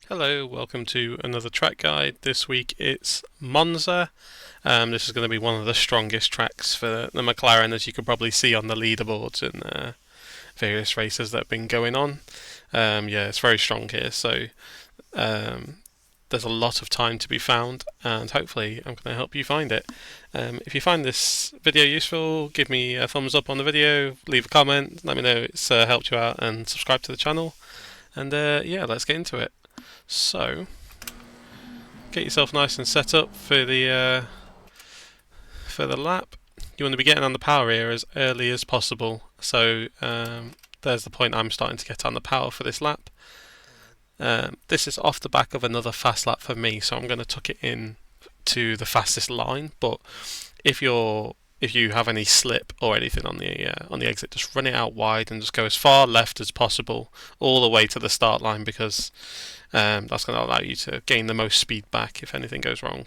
Hello, welcome to another track guide. This week it's Monza. This is going to be one of the strongest tracks for the McLaren, as you can probably see on the leaderboards and various races that have been going on. Yeah, it's very strong here, so there's a lot of time to be found, and hopefully I'm going to help you find it. If you find this video useful, give me a thumbs up on the video, leave a comment, let me know it's helped you out, and subscribe to the channel. And yeah, let's get into it. So, get yourself nice and set up for the lap. You want to be getting on the power here as early as possible. So there's the point I'm starting to get on the power for this lap. This is off the back of another fast lap for me, so I'm going to tuck it in to the fastest line. But if you have any slip or anything on the exit, just run it out wide and just go as far left as possible, all the way to the start line, because that's going to allow you to gain the most speed back if anything goes wrong.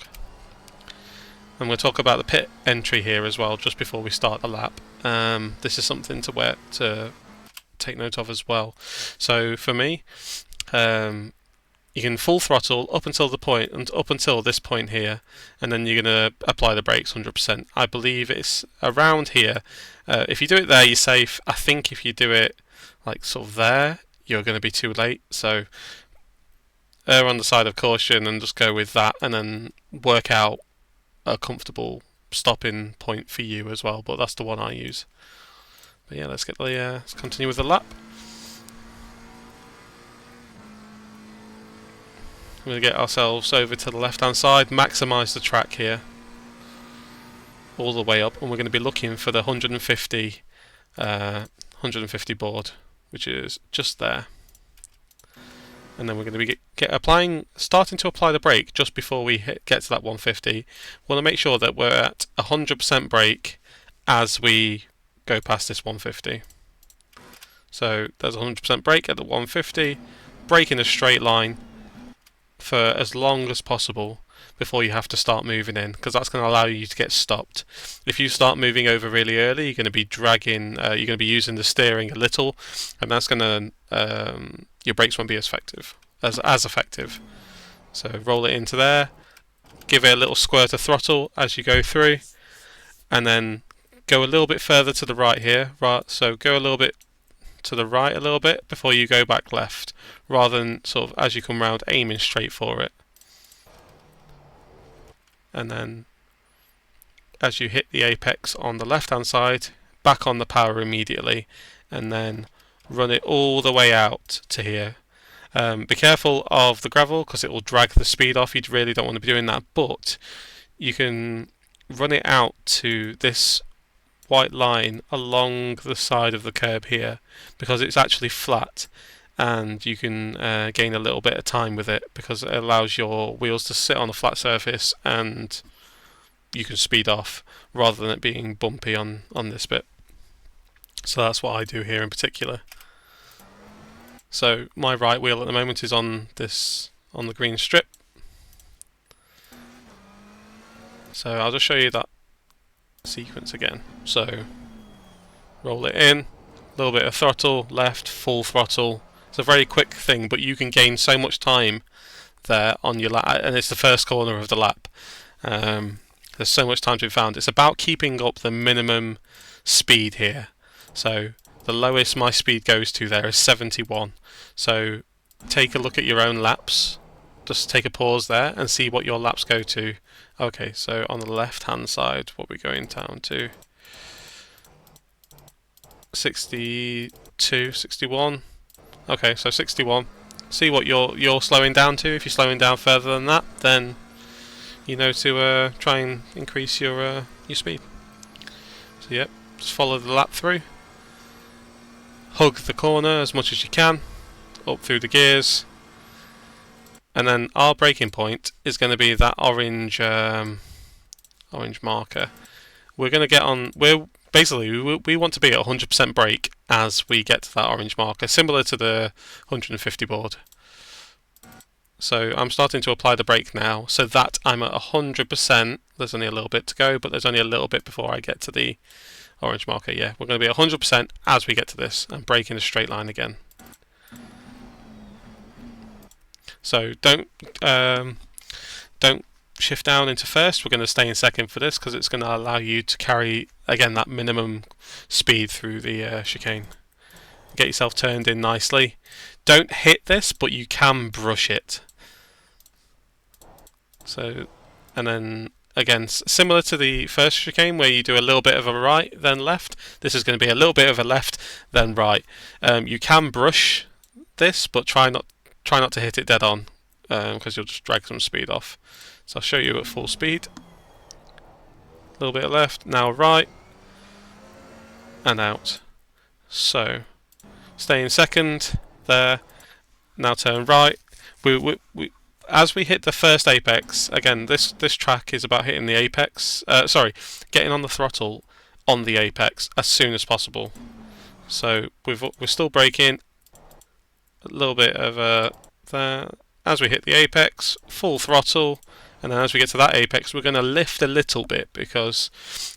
I'm going to talk about the pit entry here as well, just before we start the lap. This is something to take note of as well. So for me, you can full throttle up until this point here, and then you're going to apply the brakes 100%. I believe it's around here. If you do it there, you're safe. I think if you do it like sort of there, you're going to be too late. So err on the side of caution and just go with that, and then work out a comfortable stopping point for you as well. But that's the one I use. But yeah, let's continue with the lap. We're going to get ourselves over to the left hand side, maximise the track here all the way up, and we're going to be looking for the 150 board, which is just there. And then we're going to be starting to apply the brake just before we get to that 150. We want to make sure that we're at 100% brake as we go past this 150. So there's 100% brake at the 150, brake in a straight line for as long as possible before you have to start moving in, because that's going to allow you to get stopped. If you start moving over really early, you're going to be dragging, you're going to be using the steering a little, and that's going to your brakes won't be as effective. So roll it into there, give it a little squirt of throttle as you go through, and then go a little bit further to the right here. Right, so go a little bit to the right a little bit before you go back left, rather than sort of as you come round aiming straight for it. And then as you hit the apex on the left hand side, back on the power immediately, and then run it all the way out to here. Be careful of the gravel, because it will drag the speed off. You really don't want to be doing that, but you can run it out to this white line along the side of the curb here, because it's actually flat, and you can gain a little bit of time with it, because it allows your wheels to sit on a flat surface and you can speed off rather than it being bumpy on this bit. So that's what I do here in particular. So my right wheel at the moment is on the green strip. So I'll just show you that sequence again. So roll it in, a little bit of throttle, left, full throttle. It's a very quick thing, but you can gain so much time there on your lap, and it's the first corner of the lap. There's so much time to be found. It's about keeping up the minimum speed here. So the lowest my speed goes to there is 71. So take a look at your own laps. Just take a pause there and see what your laps go to. Okay, so on the left hand side, what we're going down to 62, 61. Okay, so 61. See what you're slowing down to. If you're slowing down further than that, then you know to try and increase your speed. So yep, just follow the lap through. Hug the corner as much as you can, up through the gears. And then our braking point is going to be that orange marker. We're going to get on. We want to be at 100% brake as we get to that orange marker, similar to the 150 board. So I'm starting to apply the brake now, so that I'm at 100%. There's only a little bit to go, but there's only a little bit before I get to the orange marker. Yeah, we're going to be at 100% as we get to this, and brake in a straight line again. So don't shift down into first. We're going to stay in second for this because it's going to allow you to carry again that minimum speed through the chicane. Get yourself turned in nicely. Don't hit this, but you can brush it. So, and then again, similar to the first chicane where you do a little bit of a right then left, this is going to be a little bit of a left then right. You can brush this, but try not to hit it dead on because you'll just drag some speed off. So I'll show you at full speed. A little bit left, now right, and out. So stay in second there. Now turn right. As we hit the first apex, again, this track is about hitting the apex. Getting on the throttle on the apex as soon as possible. So we're still braking. A little bit of there. As we hit the apex, full throttle, and then as we get to that apex, we're going to lift a little bit because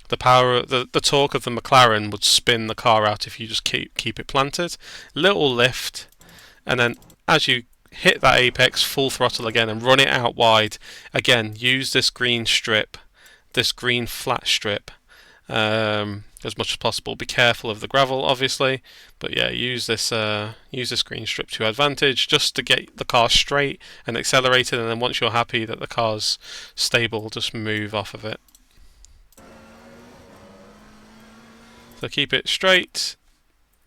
the torque of the McLaren would spin the car out if you just keep it planted. Little lift, and then as you hit that apex, full throttle again and run it out wide. Again, use this green strip, this green flat strip, as much as possible. Be careful of the gravel, obviously, but yeah, use this green strip to advantage, just to get the car straight and accelerated. And then once you're happy that the car's stable, just move off of it. So keep it straight,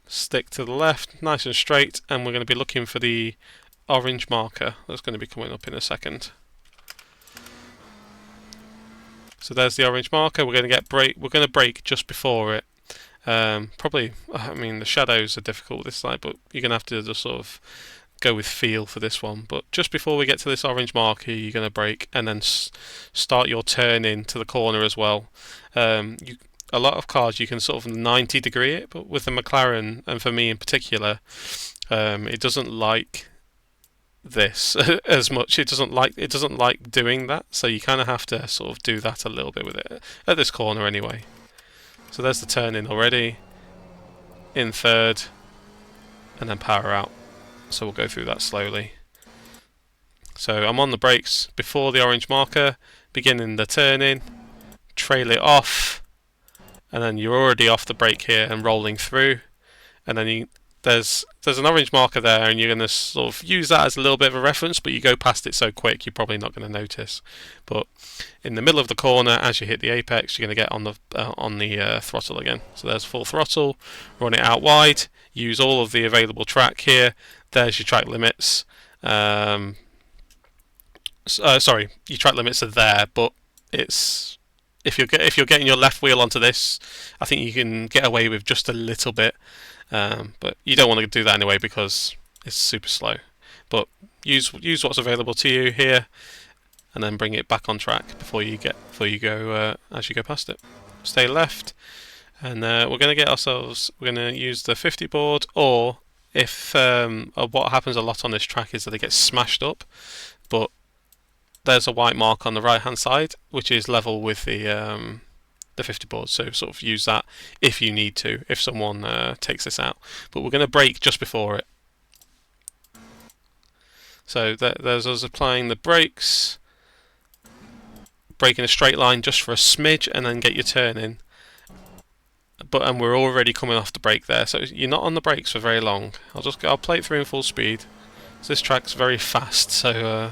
stick to the left, nice and straight, and we're going to be looking for the orange marker that's going to be coming up in a second. So there's the orange marker. We're going to brake just before it. Probably, I mean, the shadows are difficult this side, but you're going to have to just sort of go with feel for this one. But just before we get to this orange marker, you're going to brake and then start your turn into the corner as well. A lot of cars you can sort of 90 degree it, but with the McLaren, and for me in particular, it doesn't like this as much. It doesn't like doing that, so you kind of have to sort of do that a little bit with it at this corner anyway. So there's the turn in already, in third, and then power out. So we'll go through that slowly. So I'm on the brakes before the orange marker, beginning the turn in, trail it off, and then you're already off the brake here and rolling through, and then there's an orange marker there, and you're going to sort of use that as a little bit of a reference, but you go past it so quick you're probably not going to notice. But in the middle of the corner, as you hit the apex, you're going to get on the throttle again. So there's full throttle, run it out wide, use all of the available track here. There's your track limits. Sorry, your track limits are there, but it's if you're getting your left wheel onto this, I think you can get away with just a little bit. But you don't want to do that anyway because it's super slow. But use what's available to you here, and then bring it back on track before you go as you go past it. Stay left, and we're going to use the 50 board, or if what happens a lot on this track is that it gets smashed up, but there's a white mark on the right hand side which is level with the 50 board, so sort of use that if you need to, if someone takes this out. But we're going to brake just before it. So there's us applying the brakes, brake in a straight line just for a smidge, and then get your turn in. And we're already coming off the brake there, so you're not on the brakes for very long. I'll play it through in full speed. So this track's very fast, so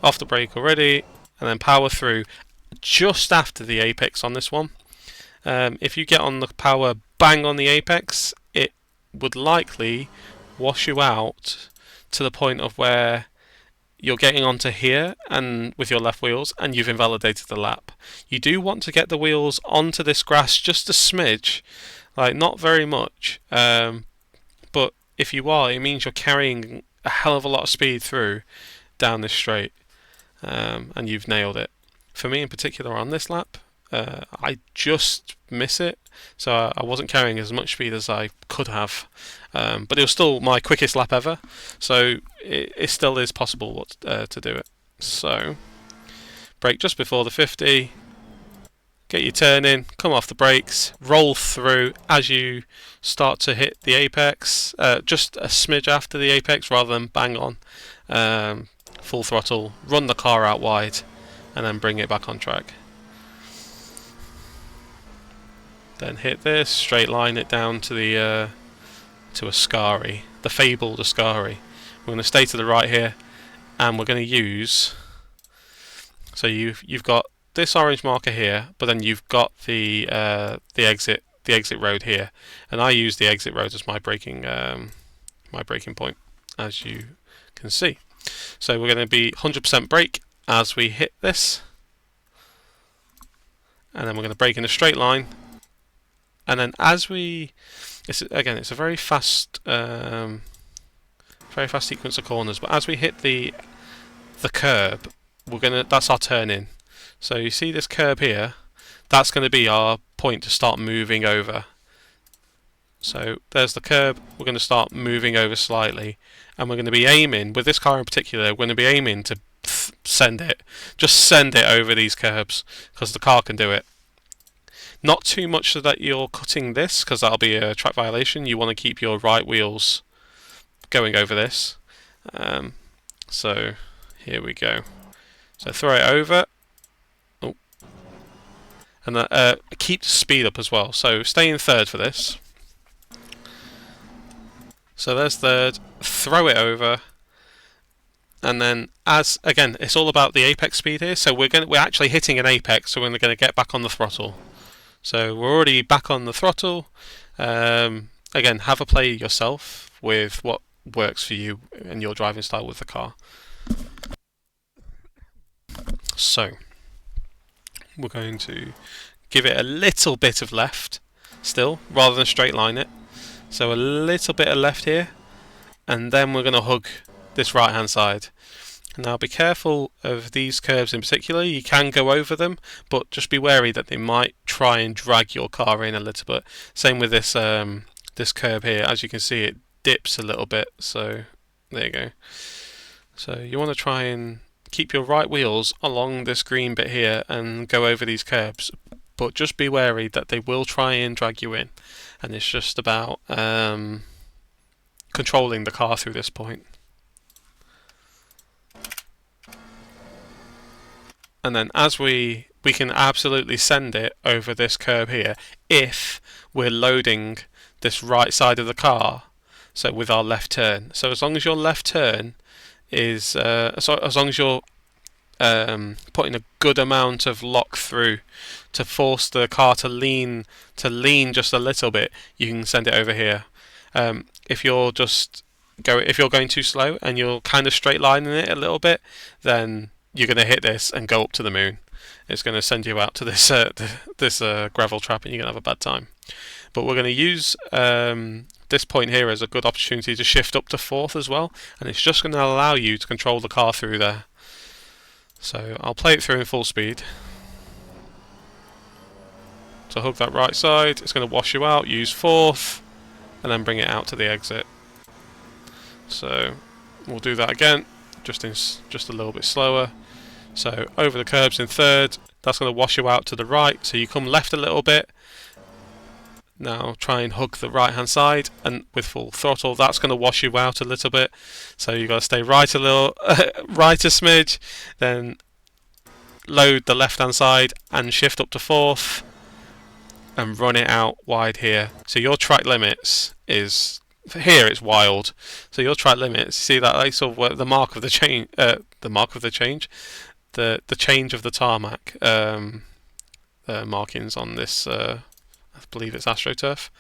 off the brake already, and then power through just after the apex on this one. If you get on the power bang on the apex, it would likely wash you out to the point of where you're getting onto here and with your left wheels and you've invalidated the lap. You do want to get the wheels onto this grass just a smidge, like not very much, but if you are, it means you're carrying a hell of a lot of speed through down this straight, and you've nailed it. For me in particular on this lap, I just miss it, so I wasn't carrying as much speed as I could have, but it was still my quickest lap ever, so it still is possible to do it. So brake just before the 50, get your turn in, come off the brakes, roll through as you start to hit the apex, just a smidge after the apex rather than bang on. Full throttle, run the car out wide, and then bring it back on track. Then hit this, straight line it down to the to Ascari, the fabled Ascari. We're going to stay to the right here, and we're going to use. So you've got this orange marker here, but then you've got the exit road here, and I use the exit road as my braking point, as you can see. So we're going to be 100% brake as we hit this, and then we're going to brake in a straight line, and then as we, it's a very fast sequence of corners, but as we hit the curb, that's our turn in. So you see this curb here, that's going to be our point to start moving over. So there's the curb, we're going to start moving over slightly, and we're going to be aiming, with this car in particular, we're going to be aiming to send it over these curbs, because the car can do it. Not too much so that you're cutting this, because that'll be a track violation. You want to keep your right wheels going over this. So here we go. So throw it over. Oh. And keep the speed up as well. So stay in third for this. So there's third. Throw it over. And then, again, it's all about the apex speed here. So we're actually hitting an apex, so we're going to get back on the throttle. So we're already back on the throttle. Again, have a play yourself with what works for you and your driving style with the car. So we're going to give it a little bit of left still, rather than straight line it. So a little bit of left here, and then we're going to hug this right hand side. Now be careful of these curves in particular. You can go over them, but just be wary that they might try and drag your car in a little bit. Same with this this curb here. As you can see, it dips a little bit, so there you go. So you want to try and keep your right wheels along this green bit here and go over these curbs, but just be wary that they will try and drag you in, and it's just about controlling the car through this point. And then as we can absolutely send it over this curb here if we're loading this right side of the car, so with our left turn. So as long as your left turn is as long as you're putting a good amount of lock through to force the car to lean just a little bit, you can send it over here. If you're going too slow and you're kind of straight lining it a little bit, then you're going to hit this and go up to the moon. It's going to send you out to this gravel trap, and you're going to have a bad time. But we're going to use this point here as a good opportunity to shift up to fourth as well, and it's just going to allow you to control the car through there. So I'll play it through in full speed. So hug that right side, it's going to wash you out, use fourth, and then bring it out to the exit. So we'll do that again, just a little bit slower. So over the curbs in third, that's going to wash you out to the right, so you come left a little bit. Now try and hug the right hand side, and with full throttle that's going to wash you out a little bit, so you've got to stay right a little right a smidge, then load the left hand side and shift up to fourth and run it out wide here. So your track limits is here, it's wild. So your track limits, see that like sort of the mark of the change, the change of the tarmac markings on this. I believe it's AstroTurf.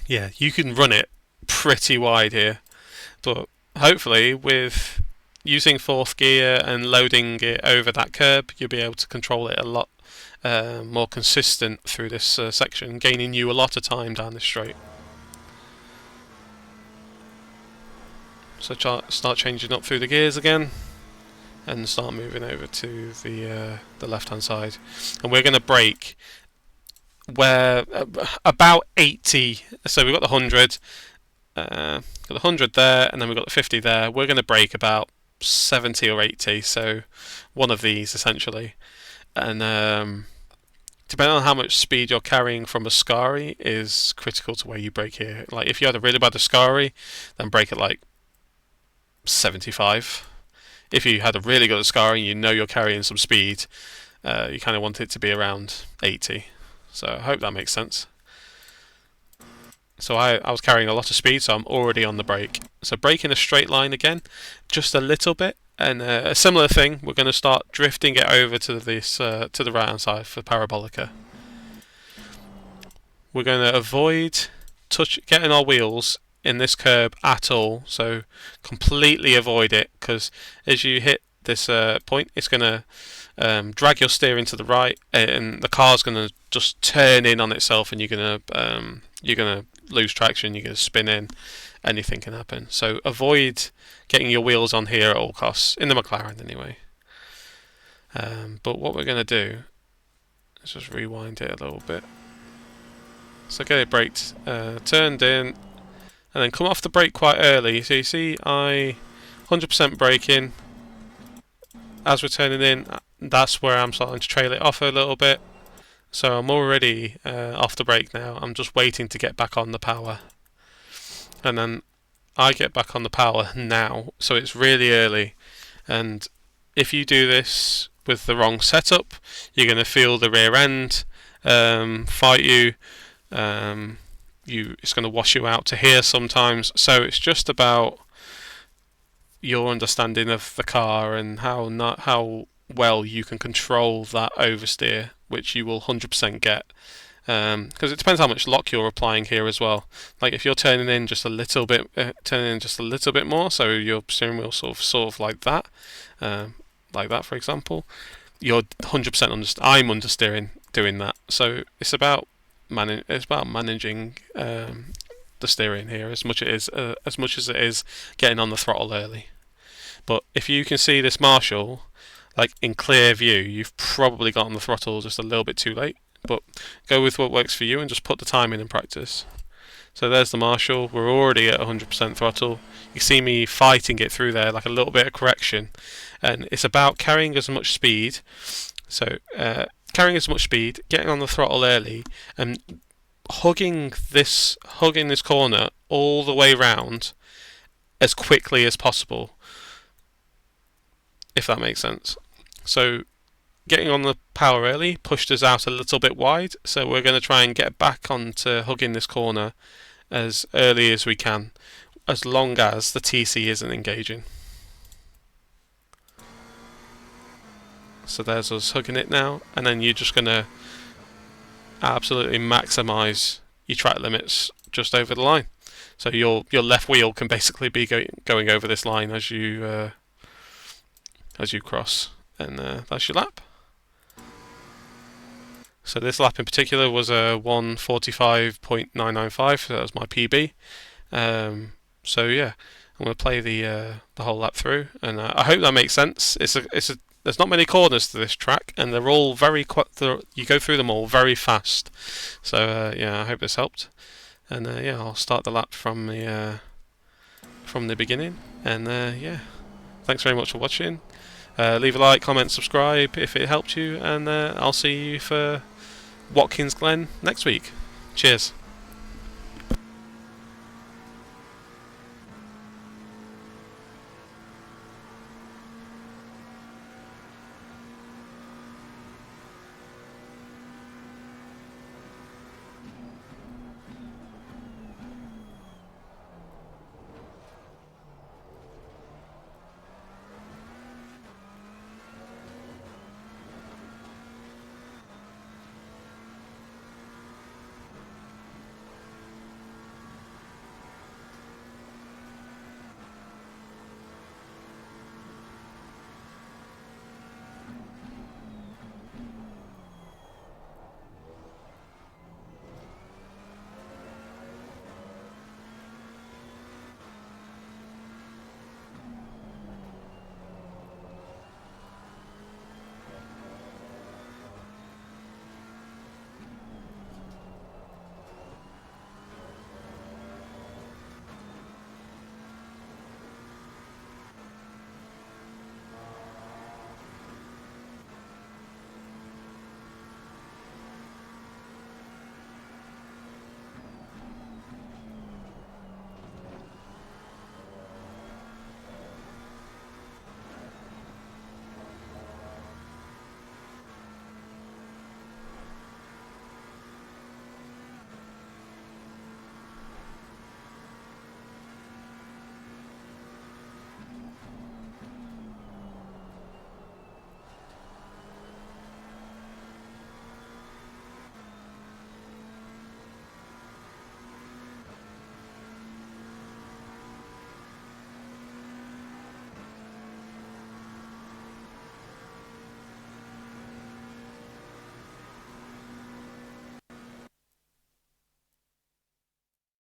Yeah, you can run it pretty wide here, but hopefully with using fourth gear and loading it over that curb, you'll be able to control it a lot more consistent through this section, gaining you a lot of time down this straight. So start changing up through the gears again, and start moving over to the left hand side, and we're going to brake where about 80. So we've got the 100, got the 100 there, and then we've got the 50 there. We're going to brake about 70 or 80, so one of these essentially. and depending on how much speed you're carrying from Ascari is critical to where you brake here. Like if you had a really bad Ascari, then brake at like 75. If you had a really good Ascari and you know you're carrying some speed, you kind of want it to be around 80. So I hope that makes sense. So I was carrying a lot of speed, so I'm already on the brake. So brake in a straight line again, just a little bit, and a similar thing. We're going to start drifting it over to this to the right hand side for Parabolica. We're going to avoid getting our wheels in this curb at all. So completely avoid it, because as you hit this point, it's going to drag your steering to the right, and the car's going to just turn in on itself, and you're going to lose traction. You're going to spin in. Anything can happen. So avoid getting your wheels on here at all costs, in the McLaren anyway. But what we're going to do is just rewind it a little bit. So get it braked, turned in, and then come off the brake quite early. So you see I 100% braking. As we're turning in, that's where I'm starting to trail it off a little bit. So I'm already off the brake now. I'm just waiting to get back on the power. And then I get back on the power now, so it's really early. And if you do this with the wrong setup, you're going to feel the rear end fight you. It's going to wash you out to here sometimes. So it's just about your understanding of the car and how well you can control that oversteer, which you will 100% get. Because it depends how much lock you're applying here as well. Like if you're turning in just a little bit more, so your steering wheel sort of like that, for example, you're 100% I'm understeering doing that. So it's about managing the steering here as much as it is getting on the throttle early. But if you can see this Marshall, like in clear view, you've probably got on the throttle just a little bit too late. But go with what works for you and just put the time in practice. So there's the Marshall. We're already at 100% throttle. You see me fighting it through there, like a little bit of correction. And it's about carrying as much speed. So carrying as much speed, getting on the throttle early, and hugging this corner all the way round as quickly as possible, if that makes sense. So getting on the power early pushed us out a little bit wide, so we're going to try and get back onto hugging this corner as early as we can, as long as the TC isn't engaging. So there's us hugging it now, and then you're just going to absolutely maximise your track limits just over the line. So your left wheel can basically be going over this line as you cross, and that's your lap. So this lap in particular was a 1:45.995. So that was my PB. So yeah, I'm going to play the whole lap through, and I hope that makes sense. There's not many corners to this track, and they're all you go through them all very fast. So yeah, I hope this helped. And yeah, I'll start the lap from the beginning. And yeah, thanks very much for watching. Leave a like, comment, subscribe if it helped you, and I'll see you for Watkins Glen next week. Cheers.